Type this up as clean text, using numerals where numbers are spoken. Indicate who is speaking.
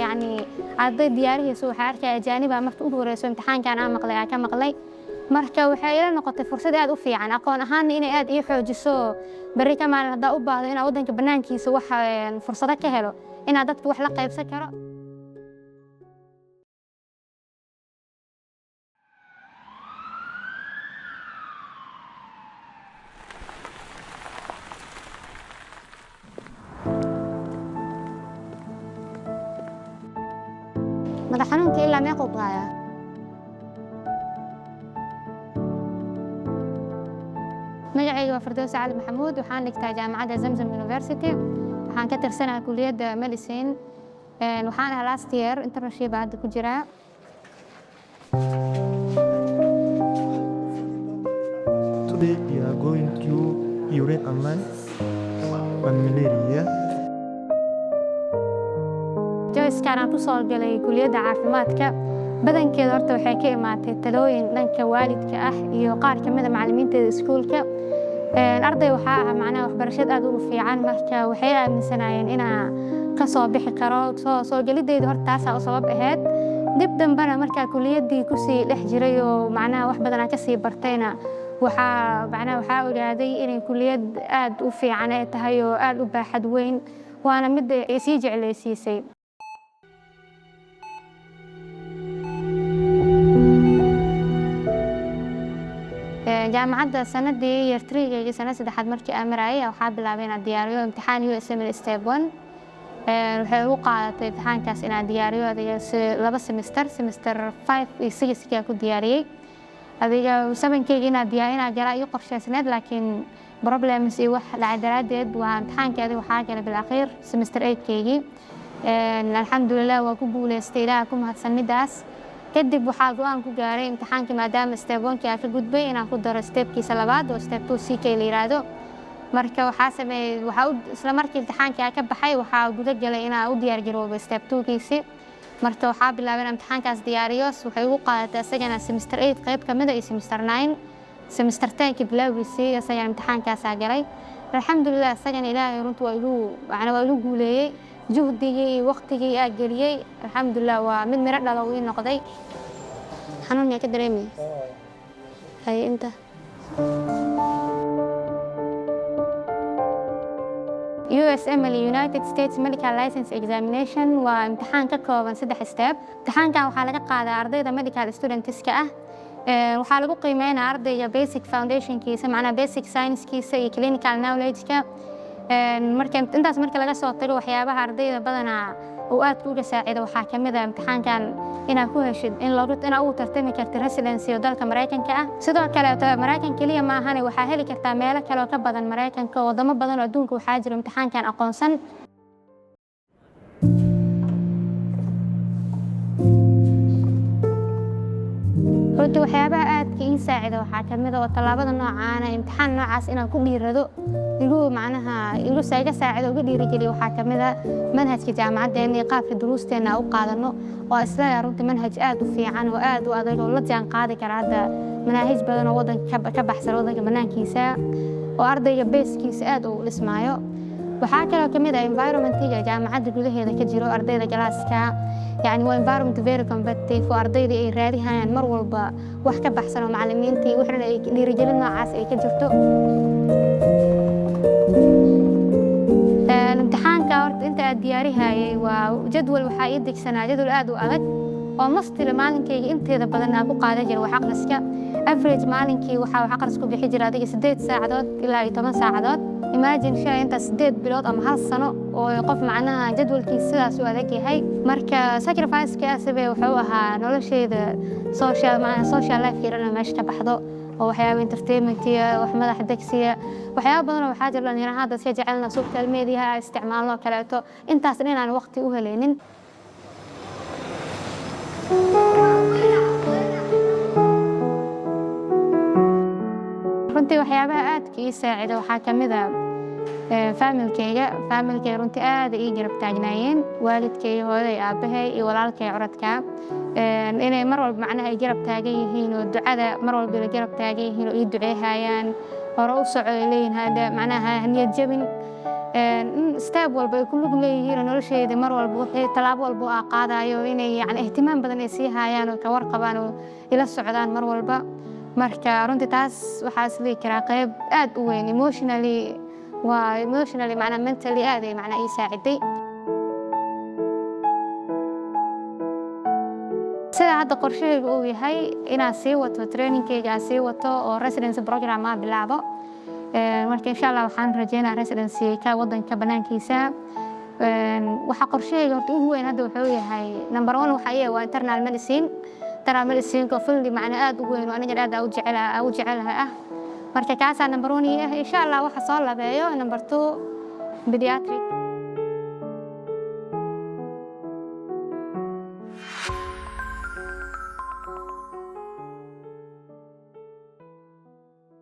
Speaker 1: يعني arday diyaariyayso waxaa arkay ajaanib markii ugu horeyso imtixaankan aan ka maqlay marka waxay ila noqotay fursad aad u fiican aqoon ahaan inay aad ii xoojiso bari ka maalin hadaa u baahdo inaan wadanka banaankiisa wax fursado ka helo inaan dadka wax la qaybsan karo madax xanuunka ilaa meeqa u qaadaa magacayga waa Firdaws Cali Maxamuud waxaan dhigtaa jaamacadda Zamzam University waxaan ka tirsanahay kulliyadda medicine waxaan ahaa last year internship hadda ku jiraa
Speaker 2: Today we are going to urine online and malaria.
Speaker 1: Joyce-kan aan ku soo galay kulliyadda caafimaadka badankeeda horta waxay ka imaatay talooyin dhanka waalidka ah iyo qaar ka mid ah macallimiinteeda iskuulka arday waxaa ah macnaha waxbarashada aad ugu fiican marka waxay aaminsanaayeen inaan ka soo bixi karo soo galideyda horta taas u sabab ahayd dib dambana marka kulliyadii ku sii dhex jiray oo macnaha wax badan aan ka sii bartayna waxaa ogaaday inay kulliyad aad u fiican ay tahay oo aad u baaxad weyn waana mid ay sii jeclaysiisay jaamacadda sanadii year 3 sanad saddexaad markii aan marayay waxaa bilaabay inaan diyaariyo imtixaan USMLE step 1 waxay ugu qaadatay imtixaankaas inaan diyaariyo laba semester 5 iyo 6 ku diyaariyay adiga 7 inaan galaa iyo qorsheysneed laakiin problems iyo wax dhacay daraadeed waa imtixaankeeda waxaa galay bil akhiir semester 8 alxamdulillah waa ku guuleystay ilaaha ku mahadsan midaas kadib waxaa go'aan ku gaaray imtixaanka maadaama step 1 aan ka gudbay inaan ku daro stepkiisa labaad oo step 2 CK la yiraahdo marka waxaa sameeyay isla markii imtixaanka ka baxay waxaa guda galay inaan u diyaar garoobo step 2kiisi marka waxaa bilaabay imtixaankaas diyaariyo waxay ugu qaadatay asagana semester 8 qayb kamid ah iyo semester 9 semester 10 bilowgiisii asagana imtixaankaas galay alxamdulillah asagana ilaahay runtii waa ilu guuleeyay juhdigii waqtigii aan geliyay alxamdulillah waa mid miro dhalo uu noqday xanuun ma ka dareemay hay inta USMLE United States Medical License Examination waa imtixaan ka kooban 3 step imtixaankan waxaa laga qaadaa ardayda medical students-ka ah waxaa lagu qiimeeyaa ardayga basic foundation-kiisa macnaha basic science-kiisa iyo clinical knowledge-ka intaas marka laga soo tago waxyaabaha ardayda badanaa oo aad uga saacido waxaa ka mid ah imtixaankan inaad ku heshid inaad u tartami kartid residency oo dalka Mareykanka ah sidoo kale Mareykan kaliya ma ahan waxaa heli kartaa meelo kale oo ka badan Mareykanka oo wadamo badan oo adduunka waxaa jira imtixaankan aqoonsan runtii waxyaabaha aadka ii saacida waxaa ka mid ah oo talaabada noocaan imtixaan noocaas inaan ku dhiirado igu saacido uga dhiirigeliyo waxaa ka mid ah manhajka jaamacaddeena iyo qaabka duruusteena u qaadano oo isla runtii manhaj aad u fiican oo aad u adag oo la jaan qaadi kara hadda manaahij badan oo wadanka ka baxsan wadanka banaankiisa oo ardayga beeskiisa aad u dhismaayo waxaa kaloo ka mid ah environment-iga jaamacadda gudaheeda ka jiro ardayda galaaska يعني هو environment very competitive وأرضية أي رادي هاي مر والبا وحكي بحسن ومعلمينتي وإحنا لرجالنا عاس أي كجرتو الامتحان كارت أنت الدياري هاي وجدول وحايدك سنة جدول آد وأغد ومصطلح مالكي أنت إذا بدنا أبو قاعدة جل وحقرسك average مالكي وحقرسك بحجر هذيك 6 ساعات إلى 8 ساعات imagine شيء أنت 8 bilood أما هالسنة ويقف معنا جدول كيسة سوى ذكي هاي مركا sacrifice كأسبة وحوها نقول شيء social life يرنا ماشي تبحضه وحياة entertainment وحمد حدكسية وحياة بدنا وحاجة لأن هذا شيء جعلنا سوق الميديا استعمالنا كلاته أنت سنين عن وقتي وهلينين runtii waxyaabaha aadka ii saacida waxaa ka mid ah familkayga runtii aad ii garab taagnaayeen waalidkay hooyaday aabahay iyo walaalkay curadka inay mar walba macnaha ay garab taagan yihiin oo ducada mar walba la garab taagan yihiin oo ii duceeyayaan hore u socdo leeyihiin hada macnaha niyad jabin step walba ay ku lug leeyihiin noloshayda mar walba wixii talaabo walba aan qaadayo inay yani ihtimaam badan ay sii hayaan oo ka warqabaan oo ila socdaan mar walba marka runtii taas waxaa is dhihi karaa qayb aad u weyn emotionally macnaa mentally aad ay macnaa ii saaciday sida hadda qorshahaygu uu yahay inaan sii wato trainingkayga aan sii wato oo residency program aan bilaabo marka insha Allah waxaan rajeynayaa residency ka wadanka banaankiisa waxa qorshahayga horta ugu weyn hadda wuxuu yahay number 1 waxa waa internal medicine ko field macna aad u weyn oo aniga aad u jecelahay marka kaasa number 1 insha Allah waxa soo labeeyo number 2 pediatric